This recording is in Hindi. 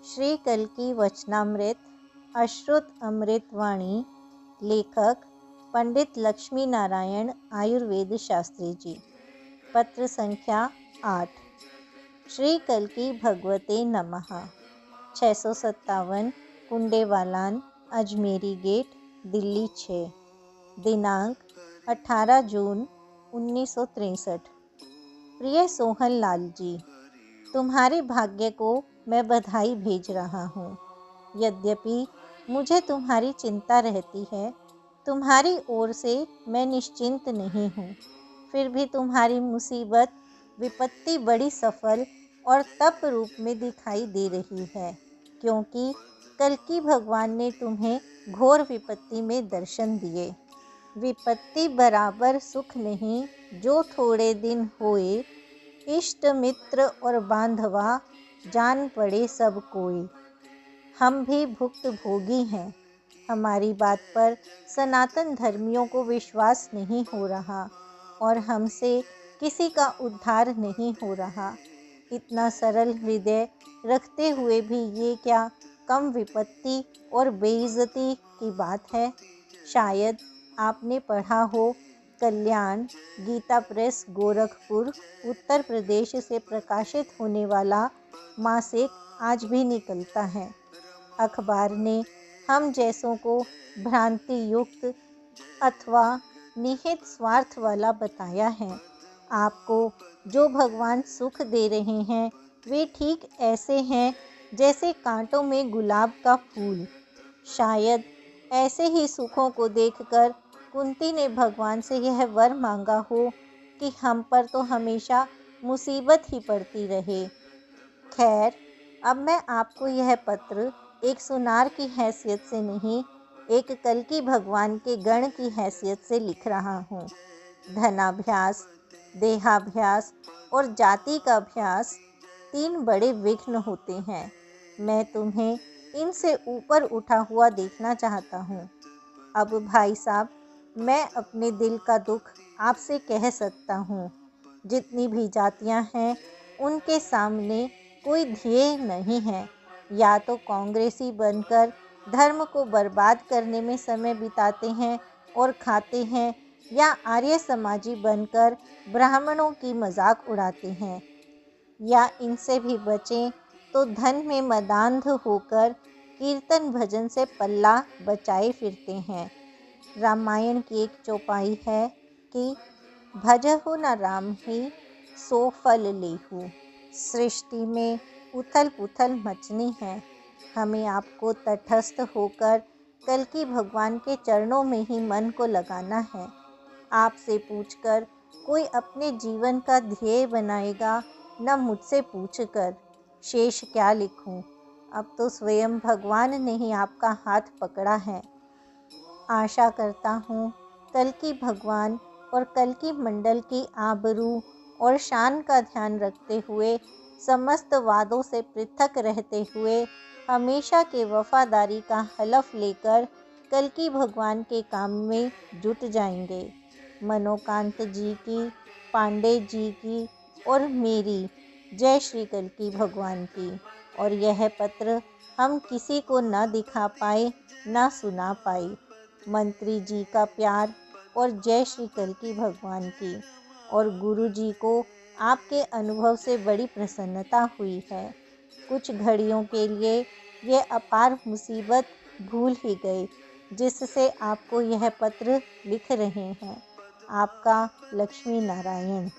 श्री कल्कि वचनामृत अश्रुत अमृतवाणी। लेखक पंडित लक्ष्मी नारायण आयुर्वेद शास्त्री जी। पत्र संख्या 8। श्री कल्कि भगवते नमः। 657 कुंडेवालान, अजमेरी गेट, दिल्ली 6। दिनांक 18 जून 1963। प्रिय सोहन लाल जी, तुम्हारे भाग्य को मैं बधाई भेज रहा हूँ। यद्यपि मुझे तुम्हारी चिंता रहती है, तुम्हारी ओर से मैं निश्चिंत नहीं हूँ, फिर भी तुम्हारी मुसीबत विपत्ति बड़ी सफल और तप रूप में दिखाई दे रही है, क्योंकि कल्कि भगवान ने तुम्हें घोर विपत्ति में दर्शन दिए। विपत्ति बराबर सुख नहीं, जो थोड़े दिन होए, इष्ट मित्र और बांधवा जान पड़े सब कोई। हम भी भुक्त भोगी हैं। हमारी बात पर सनातन धर्मियों को विश्वास नहीं हो रहा और हमसे किसी का उद्धार नहीं हो रहा। इतना सरल हृदय रखते हुए भी ये क्या कम विपत्ति और बेइज्जती की बात है। शायद आपने पढ़ा हो, कल्याण गीता प्रेस गोरखपुर उत्तर प्रदेश से प्रकाशित होने वाला मासिक आज भी निकलता है। अखबार ने हम जैसों को भ्रांति युक्त अथवा निहित स्वार्थ वाला बताया है। आपको जो भगवान सुख दे रहे हैं वे ठीक ऐसे हैं जैसे कांटों में गुलाब का फूल। शायद ऐसे ही सुखों को देखकर कुंती ने भगवान से यह वर मांगा हो कि हम पर तो हमेशा मुसीबत ही पड़ती रहे। खैर, अब मैं आपको यह पत्र एक सुनार की हैसियत से नहीं, एक कल्कि भगवान के गण की हैसियत से लिख रहा हूँ। धनाभ्यास, देहाभ्यास और जाति का अभ्यास 3 बड़े विघ्न होते हैं। मैं तुम्हें इनसे ऊपर उठा हुआ देखना चाहता हूँ। अब भाई साहब, मैं अपने दिल का दुख आपसे कह सकता हूँ। जितनी भी जातियाँ हैं उनके सामने कोई ध्येय नहीं है। या तो कांग्रेसी बनकर धर्म को बर्बाद करने में समय बिताते हैं और खाते हैं, या आर्य समाजी बनकर ब्राह्मणों की मजाक उड़ाते हैं, या इनसे भी बचें तो धन में मदांध होकर कीर्तन भजन से पल्ला बचाए फिरते हैं। रामायण की एक चौपाई है कि भजहु न राम ही सो फल लेहु। सृष्टि में उथल पुथल मचनी है। हमें आपको तटस्थ होकर कल्कि भगवान के चरणों में ही मन को लगाना है। आपसे पूछकर कोई अपने जीवन का ध्येय बनाएगा, न मुझसे पूछकर। शेष क्या लिखूं? अब तो स्वयं भगवान ने ही आपका हाथ पकड़ा है। आशा करता हूँ कल्कि भगवान और कल्कि मंडल की आबरू और शान का ध्यान रखते हुए, समस्त वादों से पृथक रहते हुए, हमेशा के वफादारी का हलफ लेकर कल्कि भगवान के काम में जुट जाएंगे। मनोकांत जी की, पांडे जी की और मेरी जय श्री कल्कि भगवान की। और यह पत्र हम किसी को न दिखा पाए, न सुना पाए। मंत्री जी का प्यार और जय श्री कल्कि भगवान की। और गुरु जी को आपके अनुभव से बड़ी प्रसन्नता हुई है। कुछ घड़ियों के लिए ये अपार मुसीबत भूल ही गए जिससे आपको यह पत्र लिख रहे हैं। आपका लक्ष्मी नारायण।